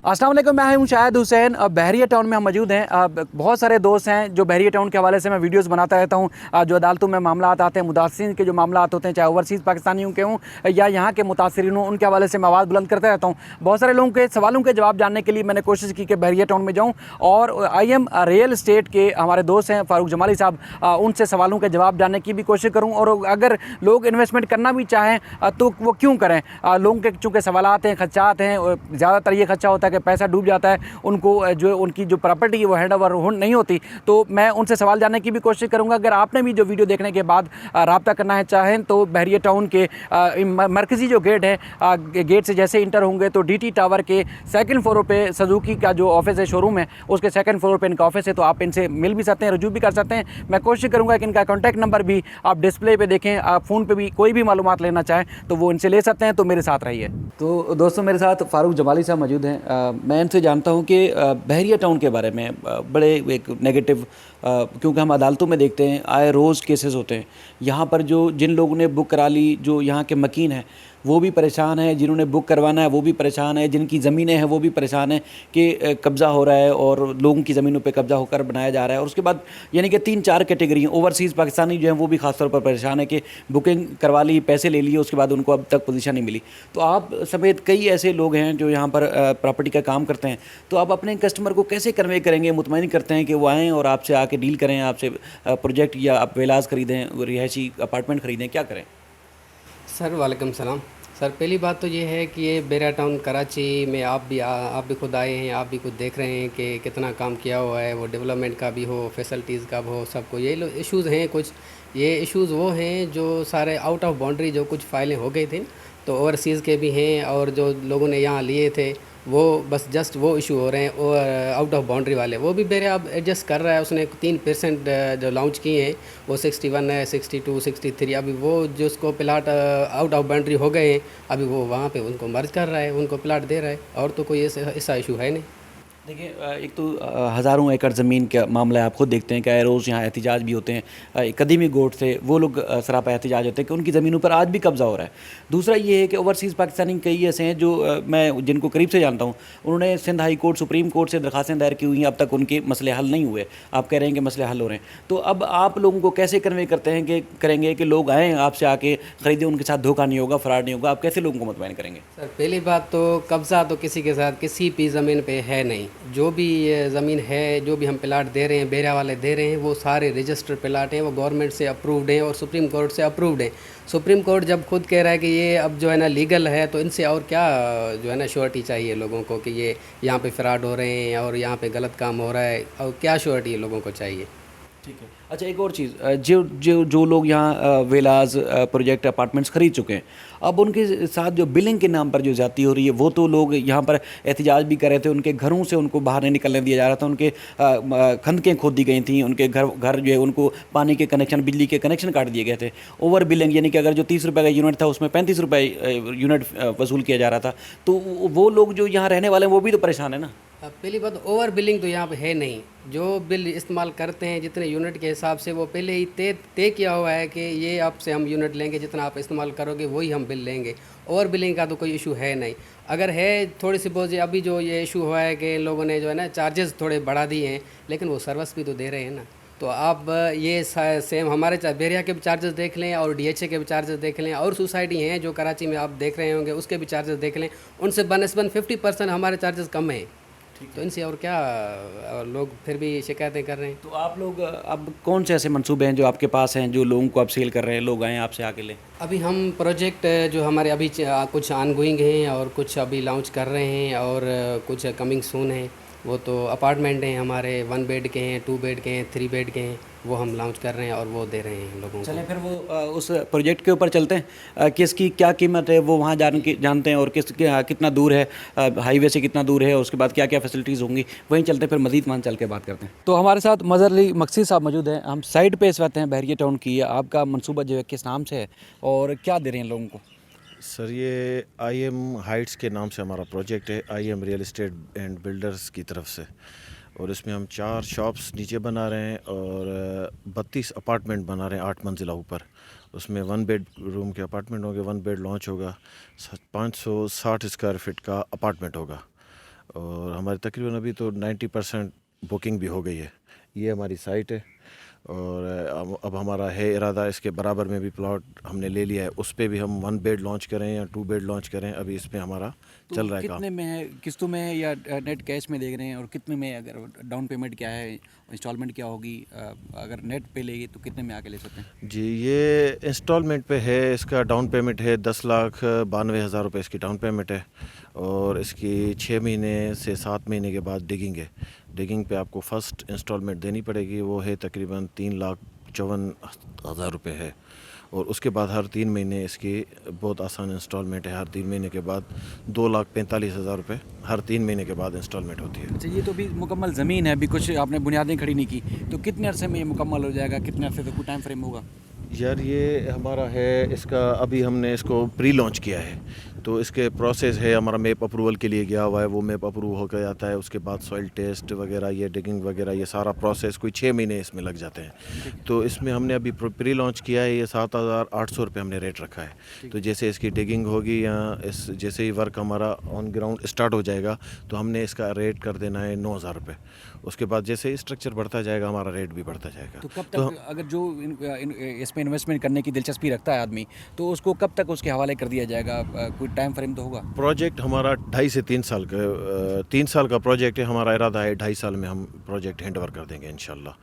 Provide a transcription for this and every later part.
अस्सलाम वालेकुम, मैं हूं शाहिद हुसैन। बहरिया टाउन में हम मौजूद हैं। बहुत सारे दोस्त हैं जो बहरिया टाउन के हवाले से मैं वीडियोस बनाता रहता हूं। जो अदालतों में मामला आते हैं, मुतासिरीन के जो मामला होते हैं, चाहे ओवरसीज़ पाकिस्तानियों के हों या यहाँ के मुतासिरीन हों, उनके हवाले से मैं आवाज़ बुलंद करता रहता हूँ। बहुत सारे लोगों के सवालों के जवाब जानने के लिए मैंने कोशिश की कि बहरिया टाउन में जाऊँ और IM रियल इस्टेट के हमारे दोस्त हैं फ़ारूक जमाली साहब, उनसे सवालों के जवाब जानने की भी कोशिश करूँ। और अगर लोग इन्वेस्टमेंट करना भी चाहें तो वो क्यों करें। लोगों के चूँकि सवालात हैं, खर्चात हैं, ज़्यादातर ये खर्चा होता है कि पैसा डूब जाता है, उनको जो उनकी जो प्रॉपर्टी है वो हैंड ओवर नहीं होती। तो मैं उनसे सवाल जानने की भी कोशिश करूंगा। अगर आपने भी जो वीडियो देखने के बाद रब्ता करना है चाहें तो बहरिया टाउन के मरकज़ी जो गेट है, गेट से जैसे इंटर होंगे तो DT टावर के सेकंड फ्लोर पे सुजुकी का जो ऑफिस है, शोरूम है, उसके सेकंड फ्लोर पे इनका ऑफिस है। तो आप इनसे मिल भी सकते हैं, रजू भी कर सकते हैं। मैं कोशिश करूँगा कि इनका कॉन्टैक्ट नंबर भी आप डिस्प्ले पर देखें। आप फ़ोन पर भी कोई भी मालूमात लेना चाहें तो वो इनसे ले सकते हैं। तो मेरे साथ रहिए। तो दोस्तों, मेरे साथ फ़ारूक जमाली साहब मौजूद हैं। मैं इनसे जानता हूँ कि बहरिया टाउन के बारे में बड़े एक नेगेटिव, क्योंकि हम अदालतों में देखते हैं आए रोज़ केसेस होते हैं। यहाँ पर जो जिन लोगों ने बुक करा ली, जो यहाँ के मकीन हैं वो भी परेशान है, जिन्होंने बुक करवाना है वो भी परेशान है, जिनकी ज़मीनें हैं वो भी परेशान है कि कब्ज़ा हो रहा है और लोगों की ज़मीनों पे कब्ज़ा होकर बनाया जा रहा है। और उसके बाद यानी कि 3-4 कैटेगरी हैं। ओवरसीज़ पाकिस्तानी जो हैं वो भी ख़ासतौर पर परेशान है कि बुकिंग करवा ली, पैसे ले लिए, उसके बाद उनको अब तक पोजीशन नहीं मिली। तो आप समेत कई ऐसे लोग हैं जो यहाँ पर प्रॉपर्टी का काम करते हैं। तो आप अपने कस्टमर को कैसे कन्वे करेंगे, मुतमईन करते हैं कि वो आएँ और आपसे आके डील करें, आपसे प्रोजेक्ट या आप विलास ख़रीदें, रिहायशी अपार्टमेंट ख़रीदें, क्या करें? सर वालेकुम सलाम। सर पहली बात तो ये है कि ये बहरिया टाउन कराची में आप भी खुद आए हैं, आप भी खुद देख रहे हैं कि कितना काम किया हुआ है, वो डेवलपमेंट का भी हो, फैसिलिटीज़ का भी हो, सबको ये इश्यूज़ हैं। कुछ ये इश्यूज़ वो हैं जो सारे आउट ऑफ बाउंड्री, जो कुछ फाइलें हो गई थी तो ओवरसीज़ के भी हैं, और जो लोगों ने यहाँ लिए थे वो बस जस्ट वो इशू हो रहे हैं। और आउट ऑफ बाउंड्री वाले वो भी बहरिया अब एडजस्ट कर रहा है। उसने 3% जो लॉन्च किए हैं वो 61 है, 62, 63। अभी वो जो उसको प्लाट आउट ऑफ बाउंड्री हो गए हैं, अभी वो वहाँ पे उनको मर्ज कर रहा है, उनको प्लाट दे रहा है, और तो कोई ऐसा इशू है नहीं। देखिए, एक तो हज़ारों एकड़ ज़मीन का मामला है। आप खुद देखते हैं कि रोज़ यहाँ एहतजाज भी होते हैं। कदीमी गोट थे वो लोग सरापा एहतजाज होते हैं कि उनकी ज़मीनों पर आज भी कब्ज़ा हो रहा है। दूसरा ये है कि ओवरसीज़ पाकिस्तानी कई ऐसे हैं जो मैं जिनको करीब से जानता हूँ, उन्होंने Sindh high court, supreme court से दरखास्तें दायर की हुई हैं, अब तक उनके मसले हल नहीं हुए। आप कह रहे हैं कि मसले हल हो रहे हैं, तो अब आप लोगों को कैसे कन्वे करते हैं कि करेंगे कि लोग आएँ आपसे आके ख़रीदें, उनके साथ धोखा नहीं होगा, फ्रॉड नहीं होगा? आप कैसे लोगों को मुतमईन करेंगे? सर पहली बात तो कब्ज़ा तो किसी के साथ किसी भी ज़मीन पे है नहीं। जो भी ज़मीन है, जो भी हम प्लाट दे रहे हैं, बहरिया वाले दे रहे हैं, वो सारे रजिस्टर्ड प्लाट हैं, वो गवर्नमेंट से अप्रूव्ड हैं और सुप्रीम कोर्ट से अप्रूव्ड हैं। सुप्रीम कोर्ट जब खुद कह रहा है कि ये अब जो है ना लीगल है, तो इनसे और क्या जो है ना श्योरिटी चाहिए लोगों को कि ये यहाँ पे फ्रॉड हो रहे हैं और यहाँ पे गलत काम हो रहा है, और क्या श्योरिटी लोगों को चाहिए? ठीक है। अच्छा, एक और चीज़, जो जो जो लोग यहाँ विलास, प्रोजेक्ट, अपार्टमेंट्स खरीद चुके हैं, अब उनके साथ जो बिलिंग के नाम पर जो ज़्यादती हो रही है, वो तो लोग यहाँ पर एहतजाज भी कर रहे थे, उनके घरों से उनको बाहर नहीं निकलने दिया जा रहा था, उनके खंदकें खोद दी गई थी, उनके घर जो है उनको पानी के कनेक्शन, बिजली के कनेक्शन काट दिए गए थे। ओवर बिलिंग यानी कि अगर जो 30 रुपये का यूनिट था उसमें 35 रुपये यूनिट वसूल किया जा रहा था। तो वो लोग जो यहाँ रहने वाले हैं वो भी तो परेशान है ना। अब पहली बात, ओवर बिलिंग तो यहाँ पे है नहीं। जो बिल इस्तेमाल करते हैं जितने यूनिट के हिसाब से, वो पहले ही तय किया हुआ है कि ये आपसे हम यूनिट लेंगे, जितना आप इस्तेमाल करोगे वही हम बिल लेंगे। ओवर बिलिंग का तो कोई इशू है नहीं। अगर है थोड़ी सी बहुत, अभी जो ये इशू हुआ है कि लोगों ने जो है ना चार्जेस थोड़े बढ़ा दिए हैं, लेकिन वो सर्विस भी तो दे रहे हैं ना। तो आप ये सेम हमारे बहरिया के भी चार्जेस देख लें और DHA के भी चार्जेस देख लें, और सोसाइटी हैं जो कराची में आप देख रहे होंगे उसके भी चार्जेस देख लें, उनसे बनस्बत 50% हमारे चार्जेस कम हैं। तो इनसे और क्या लोग फिर भी शिकायतें कर रहे हैं। तो आप लोग अब कौन से ऐसे मंसूबे हैं जो आपके पास हैं, जो लोगों को आप सेल कर रहे हैं, लोग आएँ आपसे आके लें? अभी हम प्रोजेक्ट जो हमारे अभी कुछ ऑनगोइंग हैं और कुछ अभी लॉन्च कर रहे हैं, और कुछ कमिंग सून हैं। वो तो अपार्टमेंट हैं हमारे, 1 बेड के हैं, 2 बेड के हैं, 3 बेड के हैं, वो हम लॉन्च कर रहे हैं और वो दे रहे हैं लोगों को। चलें फिर वो उस प्रोजेक्ट के ऊपर चलते हैं। किसकी क्या कीमत है वो वहाँ जानते हैं, और कितना दूर है, हाईवे से कितना दूर है, उसके बाद क्या क्या फैसिलिटीज़ होंगी, वहीं चलते हैं, फिर मज़ीद वहाँ चल के बात करते हैं। तो हमारे साथ मज़हर अली मकसी साहब मौजूद हैं। हम साइड पे इस वक्त हैं बहरिया टाउन की। आपका मनसूबा जो है किस नाम से है और क्या दे रहे हैं लोगों को? सर ये IM हाइट्स के नाम से हमारा प्रोजेक्ट है, IM real estate and builders की तरफ से। और इसमें हम 4 शॉप्स नीचे बना रहे हैं और 32 अपार्टमेंट बना रहे हैं 8 मंजिला ऊपर। उसमें 1 बेड रूम के अपार्टमेंट होंगे, 1 बेड लॉन्च होगा, 560 स्क्वायर फीट का अपार्टमेंट होगा। और हमारी तकरीबन अभी तो 90% बुकिंग भी हो गई है। ये हमारी साइट है और अब हमारा है इरादा इसके बराबर में भी प्लॉट हमने ले लिया है, उस पे भी हम 1 बेड लॉन्च करें या 2 बेड लॉन्च करें। अभी इस पे हमारा तो चल रहा है काम। कितने में है, किस्तों में है या नेट कैश में देख रहे हैं, और कितने में, अगर डाउन पेमेंट क्या है, इंस्टॉलमेंट क्या होगी, अगर नेट पे लेंगे तो कितने में आके ले सकते हैं? जी, ये इंस्टॉलमेंट पे है। इसका डाउन पेमेंट है 10,92,000 रुपये इसकी डाउन पेमेंट है और इसकी 6 महीने से 7 महीने के बाद डिगिंग है। डिगिंग पे आपको फ़र्स्ट इंस्टॉलमेंट देनी पड़ेगी, वो है तकरीबन 3,54,000 रुपये है। और उसके बाद हर 3 महीने इसकी बहुत आसान इंस्टॉलमेंट है। हर 3 महीने के बाद 2,45,000 रुपये हर 3 महीने के बाद इंस्टॉलमेंट होती है। अच्छा, ये तो भी मुकम्मल ज़मीन है, अभी कुछ आपने बुनियादें खड़ी नहीं की, तो कितने अरसे में ये मुकम्मल हो जाएगा, कितने अरसे तक कोई टाइम फ्रेम होगा? यार ये हमारा है, इसका अभी हमने इसको प्री लॉन्च किया है, तो इसके प्रोसेस है। हमारा मैप अप्रूवल के लिए गया हुआ है, वो मैप अप्रूव होकर आता है। उसके बाद सॉइल टेस्ट वगैरह, ये डिगिंग वगैरह, ये सारा प्रोसेस कोई 6 महीने इसमें लग जाते हैं। तो इसमें हमने अभी प्री लॉन्च किया है। ये 7,800 रुपये हमने रेट रखा है। तो जैसे इसकी डिगिंग होगी या जैसे ही वर्क हमारा ऑन ग्राउंड स्टार्ट हो जाएगा तो हमने इसका रेट कर देना है 9,000 रुपये। उसके बाद जैसे ही स्ट्रक्चर बढ़ता जाएगा हमारा रेट भी बढ़ता जाएगा। तो कब तक, अगर जो इसमें इन्वेस्टमेंट करने की दिलचस्पी रखता है आदमी, तो उसको कब तक उसके हवाले कर दिया जाएगा? कोई टाइम फ्रेम तो होगा? प्रोजेक्ट हमारा 2.5 से 3 साल का 3 साल का प्रोजेक्ट है। हमारा इरादा है 2.5 साल में हम प्रोजेक्ट हैंड ओवर कर देंगे इंशाल्लाह।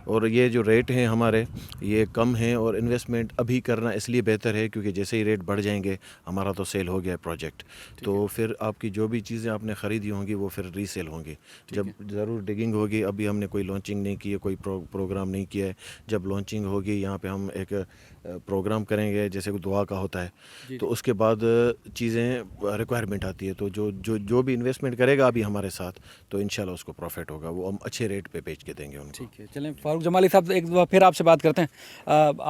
और ये जो रेट हैं हमारे, ये कम हैं और इन्वेस्टमेंट अभी करना इसलिए बेहतर है क्योंकि जैसे ही रेट बढ़ जाएंगे, हमारा तो सेल हो गया है प्रोजेक्ट, तो फिर आपकी जो भी चीज़ें आपने ख़रीदी होंगी वो फिर रीसेल होंगी। जब ज़रूर डिगिंग होगी, अभी हमने कोई लॉन्चिंग नहीं की है, कोई प्रोग्राम नहीं किया है। जब लॉन्चिंग होगी यहाँ पे हम एक प्रोग्राम करेंगे जैसे कोई दुआ का होता है, तो उसके बाद चीज़ें रिक्वायरमेंट आती है। तो जो भी इन्वेस्टमेंट करेगा अभी हमारे साथ, तो इंशाल्लाह उसको प्रॉफिट होगा, वो हम अच्छे रेट पे बेच के देंगे उनको। ठीक है, चलें फारूक जमाली साहब, एक बार फिर आपसे बात करते हैं।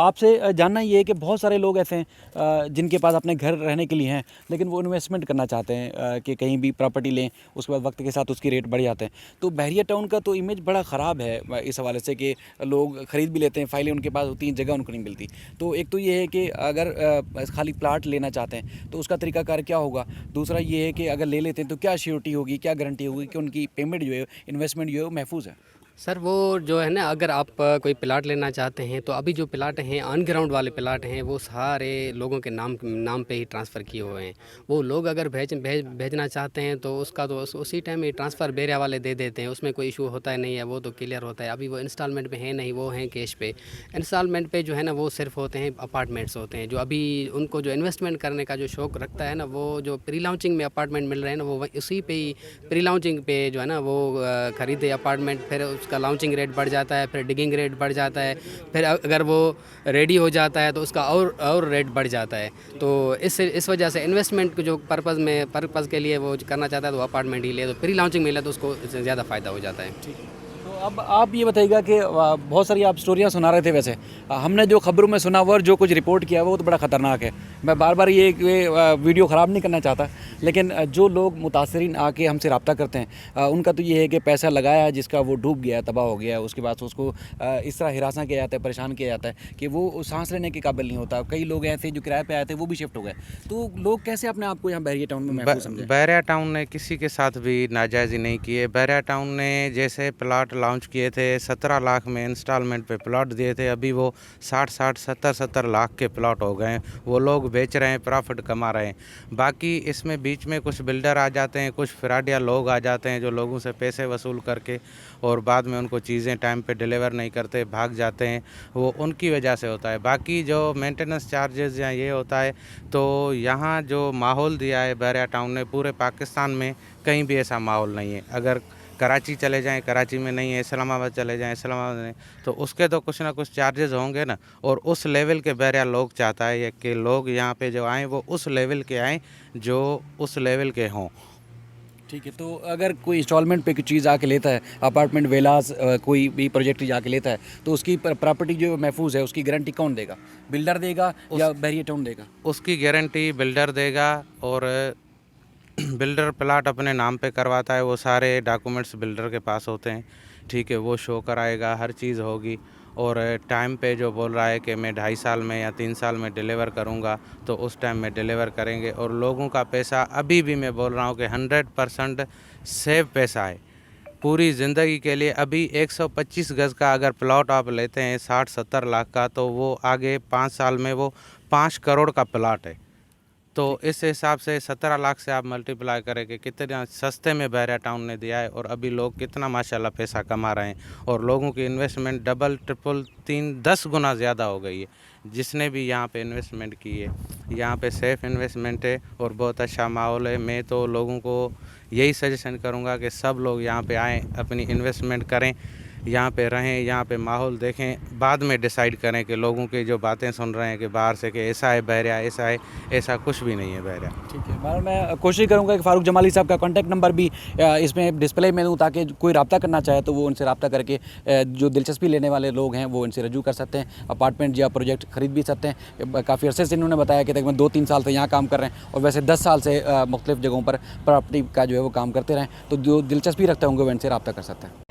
आपसे जानना ये है कि बहुत सारे लोग ऐसे हैं जिनके पास अपने घर रहने के लिए हैं, लेकिन वो इन्वेस्टमेंट करना चाहते हैं कि कहीं भी प्रॉपर्टी लें, उसके बाद वक्त के साथ उसकी रेट बढ़ जाते हैं। तो बहरिया टाउन का तो इमेज बड़ा ख़राब है इस हवाले से कि लोग ख़रीद भी लेते हैं, फाइलें उनके पास होती हैं, जगह उनको नहीं मिलती। तो एक तो ये है कि अगर खाली प्लाट लेना चाहते हैं तो उसका तरीकाकार क्या होगा? दूसरा ये है कि अगर ले लेते हैं तो क्या श्योरिटी होगी, क्या गारंटी होगी कि उनकी पेमेंट जो है, इन्वेस्टमेंट जो है, वो महफूज है? सर वो जो है ना, अगर आप कोई प्लाट लेना चाहते हैं तो अभी जो प्लाट हैं, ऑन ग्राउंड वाले प्लाट हैं, वो सारे लोगों के नाम पे ही ट्रांसफ़र किए हुए हैं। वो लोग अगर भेजना चाहते हैं तो उसका तो उसी टाइम ही ट्रांसफ़र बेरिया वाले दे देते हैं, उसमें कोई इशू होता है नहीं है, वो तो क्लियर होता है। अभी वो इंस्टॉलमेंट पे है नहीं, वो हैं कैश पे। इंस्टॉलमेंट पे जो है ना, वो सिर्फ होते हैं अपार्टमेंट्स होते हैं। जो अभी उनको जो इन्वेस्टमेंट करने का जो शौक़ रखता है ना, वो जो प्री लॉन्चिंग में अपार्टमेंट मिल रहे हैं ना, वो उसी पे ही प्री लॉन्चिंग पे जो है ना, वो ख़रीदे अपार्टमेंट, फिर उसका लॉन्चिंग रेट बढ़ जाता है, फिर डिगिंग रेट बढ़ जाता है, फिर अगर वो रेडी हो जाता है तो उसका और रेट बढ़ जाता है। तो इस वजह से इन्वेस्टमेंट जो पर्पज़ के लिए वो करना चाहता है तो अपार्टमेंट ही ले, तो प्री लॉन्चिंग मिले तो उसको ज़्यादा फ़ायदा हो जाता है। तो अब आप ये बताइएगा कि बहुत सारी आप स्टोरियाँ सुना रहे थे। वैसे हमने जो खबरों में सुना हुआ और जो कुछ रिपोर्ट किया वो तो बड़ा ख़तरनाक है। मैं बार बार ये वीडियो ख़राब नहीं करना चाहता, लेकिन जो लोग मुतासरीन आके हमसे रब्ता करते हैं, उनका तो ये है कि पैसा लगाया है जिसका वो डूब गया है, तबाह हो गया है। उसके बाद उसको इस तरह हिरासा किया जाता है, परेशान किया जाता है कि वो सांस लेने के काबिल नहीं होता। कई लोग ऐसे जो किराए पे आए थे वो भी शिफ्ट हो गए। तो लोग कैसे अपने आप को यहाँ बहरिया टाउन में महफूज समझें? बहरिया टाउन ने किसी के साथ भी नाजायज़ी नहीं की है। बहरिया टाउन ने जैसे प्लाट लॉन्च किए थे, 17 लाख में इंस्टॉलमेंट पे प्लाट दिए थे, अभी वो 60 70 लाख के प्लाट हो गए हैं। वो लोग बेच रहे हैं, प्रॉफिट कमा रहे हैं। बाकी इसमें बीच में कुछ बिल्डर आ जाते हैं, कुछ फ्रॉडिया लोग आ जाते हैं जो लोगों से पैसे वसूल करके और बाद में उनको चीज़ें टाइम पे डिलीवर नहीं करते, भाग जाते हैं। वो उनकी वजह से होता है। बाकी जो मेंटेनेंस चार्जेस या ये होता है, तो यहाँ जो माहौल दिया है बहरिया टाउन ने, पूरे पाकिस्तान में कहीं भी ऐसा माहौल नहीं है। अगर कराची चले जाएं, कराची में नहीं है, इस्लामाबाद चले जाएं, इस्लामाबाद में नहीं, तो उसके तो कुछ ना कुछ चार्जेस होंगे ना। और उस लेवल के बहरिया लोग चाहता है कि लोग यहाँ पे जो आएँ वो उस लेवल के आएँ जो उस लेवल के हों। ठीक है, तो अगर कोई इंस्टॉलमेंट पे कोई चीज़ आके लेता है, अपार्टमेंट, विलास, कोई भी प्रोजेक्ट जाके लेता है, तो उसकी प्रॉपर्टी जो महफूज है उसकी गारंटी कौन देगा? बिल्डर देगा या बहरिया टाउन देगा? उसकी गारंटी बिल्डर देगा और बिल्डर प्लाट अपने नाम पे करवाता है। वो सारे डॉक्यूमेंट्स बिल्डर के पास होते हैं, ठीक है, वो शो कराएगा, हर चीज़ होगी। और टाइम पे जो बोल रहा है कि मैं 2.5 साल में या 3 साल में डिलीवर करूँगा, तो उस टाइम में डिलीवर करेंगे। और लोगों का पैसा अभी भी मैं बोल रहा हूँ कि 100% सेव पैसा है पूरी ज़िंदगी के लिए। अभी 125 गज़ का अगर प्लॉट आप लेते हैं 60-70 लाख का, तो वो आगे 5 साल में वो 5 करोड़ का प्लॉट है। तो इस हिसाब से 17 लाख से आप मल्टीप्लाई करें कि कितना सस्ते में बहरिया टाउन ने दिया है, और अभी लोग कितना माशाल्लाह पैसा कमा रहे हैं, और लोगों की इन्वेस्टमेंट डबल, ट्रिपल, 3-10 गुना ज़्यादा हो गई है। जिसने भी यहाँ पे इन्वेस्टमेंट की है, यहाँ पे सेफ़ इन्वेस्टमेंट है और बहुत अच्छा माहौल है। मैं तो लोगों को यही सजेशन करूँगा कि सब लोग यहाँ पे आएँ, अपनी इन्वेस्टमेंट करें, यहाँ पे रहें, यहाँ पे माहौल देखें, बाद में डिसाइड करें कि लोगों की जो बातें सुन रहे हैं कि बाहर से कि ऐसा है बहरिया, ऐसा है, ऐसा कुछ भी नहीं है बहरिया। ठीक है, बहरहाल मैं कोशिश करूंगा कि फ़ारूक जमाली साहब का कॉन्टैक्ट नंबर भी इसमें डिस्प्ले में दूँ, ताकि कोई रब्ता करना चाहे तो वो उनसे रब्ता करके जो दिलचस्पी लेने वाले लोग हैं वो इनसे रजू कर सकते हैं, अपार्टमेंट या प्रोजेक्ट खरीद भी सकते हैं। काफ़ी अरसे से इन्होंने बताया कि तकरीबन 2-3 साल से यहाँ काम कर रहे हैं, और वैसे 10 साल से मुख्तलिफ़ जगहों पर प्रॉपर्टी का जो है वो काम करते रहें। तो जो दिलचस्पी रखते होंगे वो इनसे रब्ता कर सकते हैं।